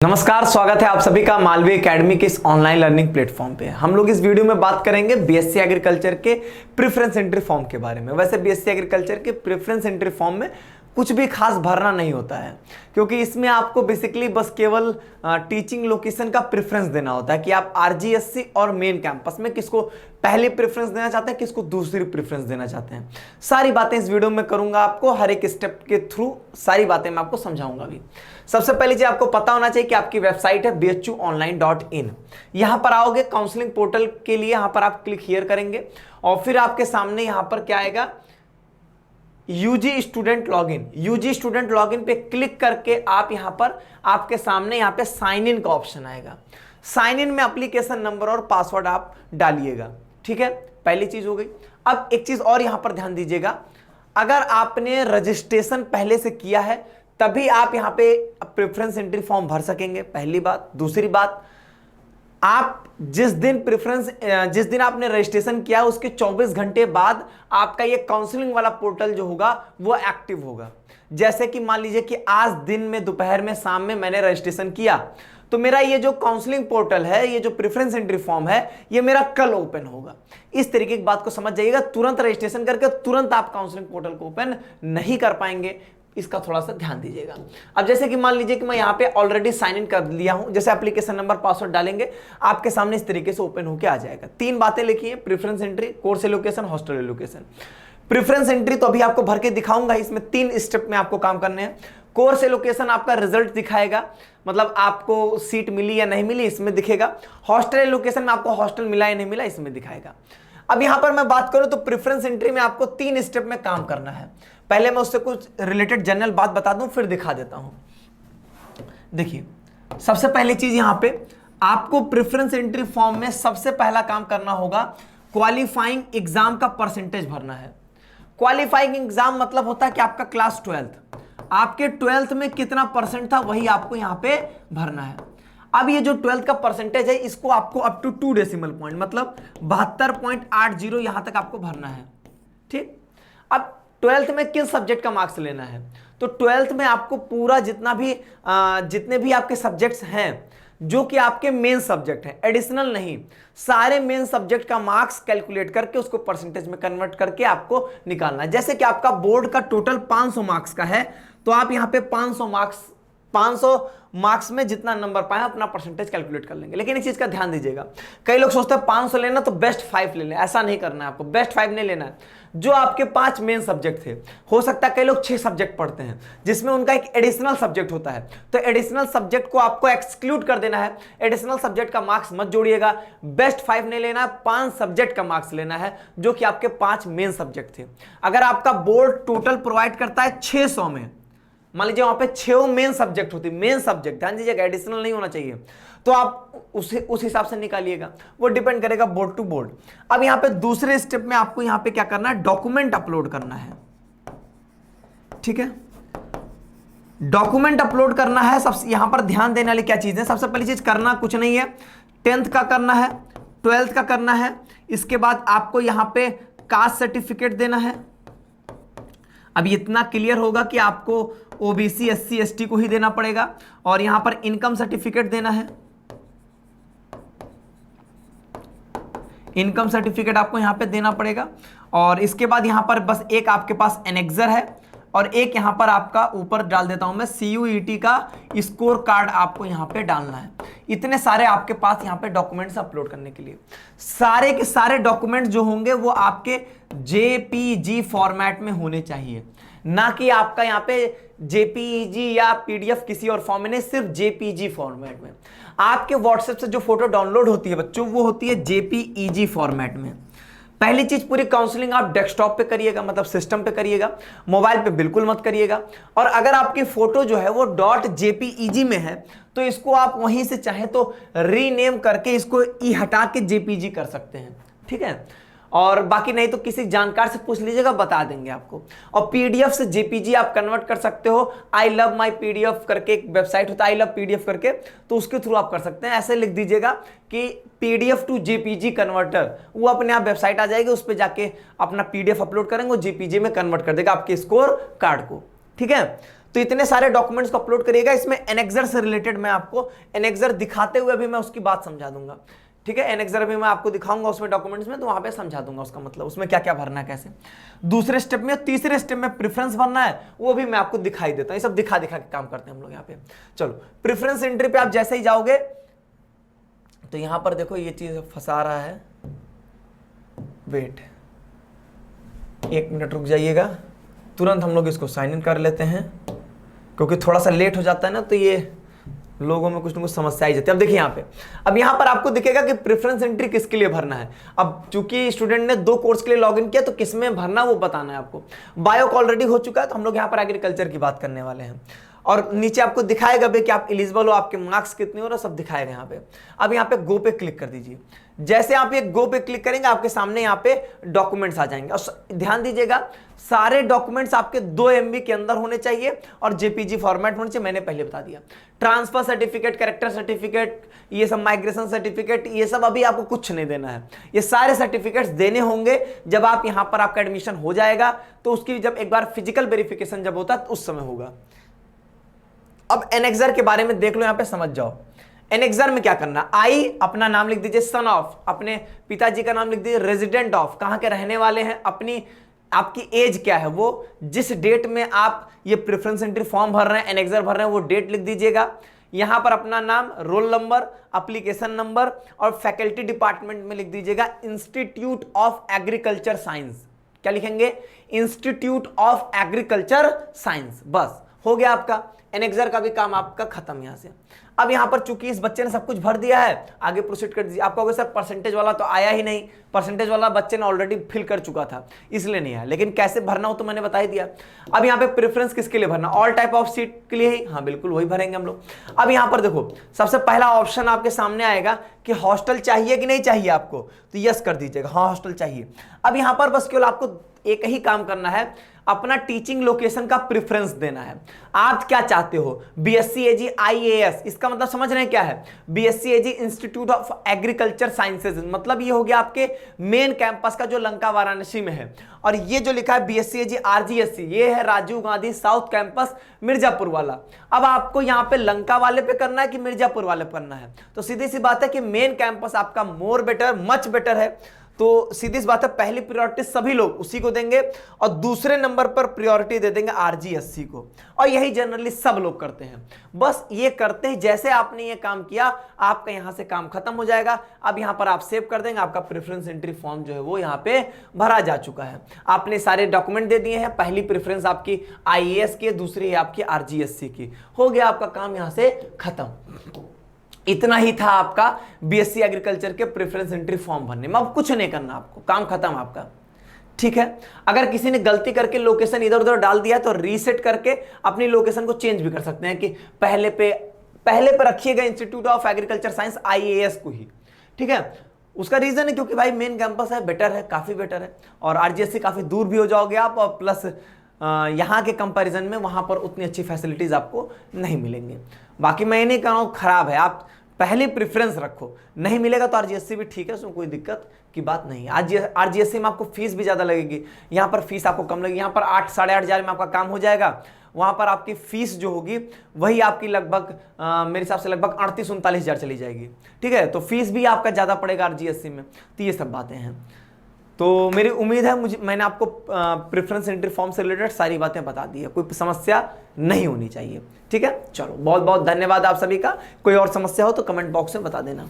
नमस्कार, स्वागत है आप सभी का मालवी एकेडमी के इस ऑनलाइन लर्निंग प्लेटफॉर्म पे। हम लोग इस वीडियो में बात करेंगे बीएससी एग्रीकल्चर के प्रेफरेंस एंट्री फॉर्म के बारे में। वैसे बीएससी एग्रीकल्चर के प्रेफरेंस एंट्री फॉर्म में कुछ भी खास भरना नहीं होता है, क्योंकि इसमें आपको बेसिकली बस केवल टीचिंग लोकेशन का प्रेफरेंस देना होता है कि आप आरजीएससी और मेन कैंपस में किसको पहले प्रेफरेंस देना चाहते हैं, किसको दूसरी प्रेफरेंस देना चाहते हैं। सारी बातें इस वीडियो में करूंगा, आपको हर एक स्टेप के थ्रू सारी बातें मैं आपको समझाऊंगा भी। सबसे पहले चीज आपको पता होना चाहिए कि आपकी वेबसाइट है bhuonline.in। यहां पर आओगे काउंसलिंग पोर्टल के लिए, यहां पर आप क्लिक हियर करेंगे और फिर आपके सामने यहां पर क्या आएगा, UG student login. UG student login पे क्लिक करके आप यहां पर आपके सामने यहां पे साइन इन का ऑप्शन आएगा। साइन इन में एप्लीकेशन नंबर और पासवर्ड आप डालिएगा, ठीक है। पहली चीज हो गई। अब एक चीज और यहां पर ध्यान दीजिएगा, अगर आपने रजिस्ट्रेशन पहले से किया है तभी आप यहां पे प्रेफरेंस एंट्री फॉर्म भर सकेंगे, पहली बात। दूसरी बात, आप जिस दिन आपने रजिस्ट्रेशन किया उसके 24 घंटे बाद आपका ये काउंसलिंग वाला पोर्टल जो होगा वो एक्टिव होगा। जैसे कि मान लीजिए कि आज दिन में, दोपहर में, शाम में मैंने रजिस्ट्रेशन किया, तो मेरा ये जो काउंसलिंग पोर्टल है, ये जो प्रेफरेंस एंट्री फॉर्म है, ये मेरा कल ओपन होगा। इस तरीके की बात को समझ जाइएगा। तुरंत रजिस्ट्रेशन करके तुरंत आप काउंसलिंग पोर्टल को ओपन नहीं कर पाएंगे, इसका थोड़ा सा ध्यान दीजिएगा। अब जैसे कि मान लीजिए कि मैं यहाँ पे ऑलरेडी साइन इन कर लिया हूं, जैसे एप्लीकेशन नंबर पासवर्ड डालेंगे आपके सामने इस तरीके से ओपन होके आ जाएगा। तीन बातें लिखी है, preference entry, course allocation, hostel allocation. Preference entry तो अभी आपको भर के दिखाऊंगा, इसमें 3 स्टेप में आपको काम करने हैं। कोर्स एलोकेशन आपका रिजल्ट दिखाएगा, मतलब आपको सीट मिली या नहीं मिली इसमें दिखेगा। हॉस्टल एलोकेशन में आपको हॉस्टल मिला या नहीं मिला इसमें दिखाएगा। अब यहां पर मैं बात करूं तो प्रेफरेंस एंट्री में आपको 3 स्टेप में काम करना है। पहले मैं उससे कुछ रिलेटेड जनरल बात बता दूं, फिर दिखा देता हूं। देखिए, सबसे पहली चीज यहां पे आपको प्रेफरेंस एंट्री फॉर्म में सबसे पहला काम करना होगा, क्वालिफाइंग एग्जाम का परसेंटेज भरना है। क्वालिफाइंग एग्जाम मतलब होता है कि आपका क्लास 12th, आपके 12th में कितना परसेंट था वही आपको यहां पे भरना है। अब ये जो 12th का परसेंटेज है, इसको आपको अप टू 2 डेसिमल पॉइंट मतलब 72.80 यहां तक आपको भरना है, ठीक। अब 12th में किस सब्जेक्ट का मार्क्स लेना है, तो 12th में आपको पूरा जितने भी आपके सब्जेक्ट्स हैं जो कि आपके मेन सब्जेक्ट हैं, एडिशनल नहीं, सारे मेन सब्जेक्ट का मार्क्स कैलकुलेट करके उसको परसेंटेज में कन्वर्ट करके आपको निकालना है। जैसे कि आपका बोर्ड का टोटल 500 मार्क्स का है, तो आप यहां पे 500 मार्क्स में जितना नंबर पाए अपना परसेंटेज कैलकुलेट कर लेंगे। लेकिन एक चीज का ध्यान दीजिएगा, कई लोग सोचते हैं 500 लेना तो बेस्ट 5 ले लें, ऐसा नहीं करना है आपको। बेस्ट 5 नहीं लेना है, जो आपके 5 मेन सब्जेक्ट थे, हो सकता है कई लोग 6 सब्जेक्ट पढ़ते हैं जिसमें उनका एक एडिशनल सब्जेक्ट होता है, तो एडिशनल सब्जेक्ट को आपको एक्सक्लूड कर देना है। एडिशनल सब्जेक्ट का मार्क्स मत जोड़िएगा। बेस्ट 5 नहीं लेना है, 5 सब्जेक्ट का मार्क्स लेना है जो कि आपके 5 मेन सब्जेक्ट थे। अगर आपका बोर्ड टोटल प्रोवाइड करता है 600 में, मान लीजिए वहां पे 6 मेन सब्जेक्ट होती, मेन सब्जेक्ट, ध्यान दीजिएगा, एडिशनल नहीं होना चाहिए, तो आप उस हिसाब से निकालिएगा, वो डिपेंड करेगा बोर्ड टू बोर्ड। अब यहां पे दूसरे स्टेप में आपको यहां पे क्या करना है, डॉक्यूमेंट अपलोड करना है, ठीक है। डॉक्यूमेंट अपलोड करना है। सबसे यहां पर ध्यान देने वाली क्या चीज है, सबसे पहली चीज करना कुछ नहीं है, 10th का करना है, 12th का करना है, इसके बाद आपको यहां पे कास्ट सर्टिफिकेट देना है। अब इतना क्लियर होगा कि आपको ओबीसी, एससी, एसटी को ही देना पड़ेगा, और यहां पर इनकम सर्टिफिकेट देना है। इनकम सर्टिफिकेट आपको यहां पे देना पड़ेगा, और इसके बाद यहां पर बस एक आपके पास एनेक्सर है, और एक यहां पर आपका ऊपर डाल देता हूं मैं CUET का स्कोर कार्ड आपको यहां पे डालना है। इतने सारे आपके पास यहां पे डॉक्यूमेंट्स अपलोड करने के लिए, सारे के सारे डॉक्यूमेंट्स जो होंगे वो आपके JPG फॉर्मेट में होने चाहिए, ना कि आपका यहां पे JPEG या PDF किसी और फॉर्म में नहीं, सिर्फ JPG फॉर्मेट में। आपके व्हाट्सएप से जो फोटो डाउनलोड होती है बच्चों, वो होती है JPEG फॉर्मेट में। पहली चीज, पूरी काउंसलिंग आप डेस्कटॉप पे करिएगा, मतलब सिस्टम पे करिएगा, मोबाइल पे बिल्कुल मत करिएगा। और अगर आपकी फोटो जो है वो .jpeg में है, तो इसको आप वहीं से चाहे तो रीनेम करके इसको हटा के JPG कर सकते हैं, ठीक है। और बाकी नहीं तो किसी जानकार से पूछ लीजिएगा, बता देंगे आपको। और PDF से JPG आप कन्वर्ट कर सकते हो। आई लव माई PDF करके एक वेबसाइट होता है, आई लव PDF करके, तो उसके थ्रू आप कर सकते हैं। ऐसे लिख दीजिएगा कि PDF टू JPG कन्वर्टर, वो अपने आप वेबसाइट आ जाएगी, उस पर जाके अपना PDF अपलोड करेंगे, वो JPG में कन्वर्ट कर देगा आपके स्कोर कार्ड को, ठीक है। तो इतने सारे डॉक्यूमेंट्स को अपलोड करिएगा। इसमें एनेक्सर से रिलेटेड मैं आपको एनेक्सर दिखाते हुए भी मैं उसकी बात समझा दूंगा, ठीक है। एनेक्सर भी मैं आपको दिखाऊंगा उसमें डॉक्यूमेंट्स में, तो वहां पे समझा दूंगा उसका मतलब उसमें क्या क्या भरना है कैसे। दूसरे स्टेप में, तीसरे स्टेप में प्रेफरेंस भरना है, वो भी मैं आपको दिखाई देता हूं। ये सब दिखा दिखा के काम करते हैं हम लोग यहाँ पे। चलो प्रेफरेंस एंट्री पे आप जैसे ही जाओगे तो यहां पर देखो ये चीज फंसा रहा है, वेट 1 मिनट रुक जाइएगा, तुरंत हम लोग इसको साइन इन कर लेते हैं, क्योंकि थोड़ा सा लेट हो जाता है ना तो ये लोगों में कुछ ना कुछ समस्या आई जाती है। अब देखिए यहाँ पे, अब यहाँ पर आपको दिखेगा कि प्रेफरेंस एंट्री किसके लिए भरना है। अब चूंकि स्टूडेंट ने 2 कोर्स के लिए लॉगिन किया तो किसमें भरना वो बताना है आपको। बायो ऑलरेडी हो चुका है, तो हम लोग यहाँ पर एग्रीकल्चर की बात करने वाले हैं। और नीचे आपको दिखाएगा भी कि आप एलिजिबल हो, आपके मार्क्स कितने हो रहे सब दिखाएगा यहाँ पे। अब यहाँ पे गो पे क्लिक कर दीजिए। जैसे आप ये गो पे क्लिक करेंगे आपके सामने यहाँ पे डॉक्यूमेंट्स आ जाएंगे। और ध्यान दीजिएगा सारे डॉक्यूमेंट्स आपके 2 MB के अंदर होने चाहिए और जेपीजी फॉर्मेट होने चाहिए, मैंने पहले बता दिया। ट्रांसफर सर्टिफिकेट, कैरेक्टर सर्टिफिकेट, ये सब माइग्रेशन सर्टिफिकेट, ये सब अभी आपको कुछ नहीं देना है। ये सारे सर्टिफिकेट्स देने होंगे जब आप यहाँ पर आपका एडमिशन हो जाएगा, तो उसकी जब एक बार फिजिकल वेरिफिकेशन जब होता है तो उस समय होगा। अब एनेक्सर के बारे में देख लो, यहाँ पे समझ जाओ। एनेक्सर में क्या करना, आई अपना नाम लिख दीजिए, सन ऑफ अपने पिताजी का नाम लिख दीजिए, रेजिडेंट ऑफ कहाँ के रहने वाले हैं, अपनी आपकी एज क्या है, वो जिस डेट में आप ये प्रेफरेंस एंट्री फॉर्म भर रहे हैं, एनेक्सर भर रहे हैं, वो डेट लिख दीजिएगा। यहां पर अपना नाम, रोल नंबर, एप्लीकेशन नंबर और फैकल्टी डिपार्टमेंट में लिख दीजिएगा इंस्टीट्यूट ऑफ एग्रीकल्चर साइंस। क्या लिखेंगे, इंस्टीट्यूट ऑफ एग्रीकल्चर साइंस। बस हो गया आपका एनेक्सर का भी काम आपका खत्म। यहां से अब यहां पर चूंकि इस बच्चे ने सब कुछ भर दिया है, आगे प्रोसीड कर दीजिए। आपको सर परसेंटेज वाला तो आया ही नहीं, परसेंटेज वाला बच्चे ने ऑलरेडी फिल कर चुका था इसलिए नहीं आया, लेकिन कैसे भरना हो तो मैंने बता ही दिया। अब यहां पे प्रेफरेंस किसके लिए भरना, ऑल टाइप ऑफ सीट के लिए ही, हाँ बिल्कुल वही भरेंगे हम लोग। अब यहां पर देखो सबसे पहला ऑप्शन आपके सामने आएगा कि हॉस्टल चाहिए कि नहीं चाहिए आपको, तो यस कर दीजिएगा, हाँ हॉस्टल चाहिए। अब यहां पर बस केवल आपको एक ही काम करना है, अपना टीचिंग लोकेशन का प्रेफरेंस देना है। आप क्या चाहते हो, बीएससी एजी आईएएस, इसका मतलब समझ रहे हैं क्या है, BSc AG institute of agriculture sciences, मतलब ये हो गया आपके मेन कैंपस का जो लंका वाराणसी में है। और ये जो लिखा है बीएससी एजी आरजीएससी, ये है राजीव गांधी साउथ कैंपस मिर्जापुर वाला। अब आपको यहाँ पे लंका वाले पे करना है कि मिर्जापुर वाले पे करना है, तो सीधी सी बात है कि मेन कैंपस आपका मोर बेटर, मच बेटर है, तो सीधी सी बात है पहली प्रायोरिटी सभी लोग उसी को देंगे और दूसरे नंबर पर प्रायोरिटी दे देंगे आरजीएससी को। और यही जनरली सब लोग करते हैं। बस ये करते ही जैसे आपने ये काम किया, आपका यहां से काम खत्म हो जाएगा। अब यहां पर आप सेव कर देंगे, आपका प्रेफरेंस एंट्री फॉर्म जो है वो यहां पे भरा जा चुका है। आपने सारे डॉक्यूमेंट दे दिए हैं, पहली प्रेफरेंस आपकी आईएएस की, दूसरी है आपकी आरजीएससी की। हो गया आपका काम यहां से खत्म। इतना ही था आपका बीएससी एग्रीकल्चर के प्रेफरेंस एंट्री फॉर्म भरने में। अब कुछ नहीं करना आपको, काम खत्म आपका, ठीक है। अगर किसी ने गलती करके लोकेशन इधर उधर डाल दिया तो रीसेट करके अपनी लोकेशन को चेंज भी कर सकते हैं कि पहले पे रखिएगा institute of agriculture science IAS को ही, ठीक है। उसका रीजन है क्योंकि भाई मेन कैंपस है, बेटर है, काफी बेटर है, और आरजीएससी काफी दूर भी हो जाओगे आप, और प्लस यहाँ के कंपैरिजन में वहां पर उतनी अच्छी फैसिलिटीज आपको नहीं मिलेंगे। बाकी मैं नहीं कह रहा हूँ खराब है, आप पहले प्रेफरेंस रखो, नहीं मिलेगा तो आरजीएससी भी ठीक है, उसमें कोई दिक्कत की बात नहीं है। आरजीएससी में आपको फीस भी ज़्यादा लगेगी, यहाँ पर फीस आपको कम लगेगी। यहाँ पर 8 साढ़े 8 हज़ार में आपका काम हो जाएगा, वहाँ पर आपकी फीस जो होगी वही आपकी लगभग मेरे हिसाब से लगभग 38-39 हज़ार चली जाएगी, ठीक है। तो फीस भी आपका ज़्यादा पड़ेगा आरजीएससी में। तो ये सब बातें हैं। तो मेरी उम्मीद है मैंने आपको प्रेफरेंस एंट्री फॉर्म से रिलेटेड सारी बातें बता दी है, कोई समस्या नहीं होनी चाहिए, ठीक है। चलो बहुत बहुत धन्यवाद आप सभी का। कोई और समस्या हो तो कमेंट बॉक्स में बता देना।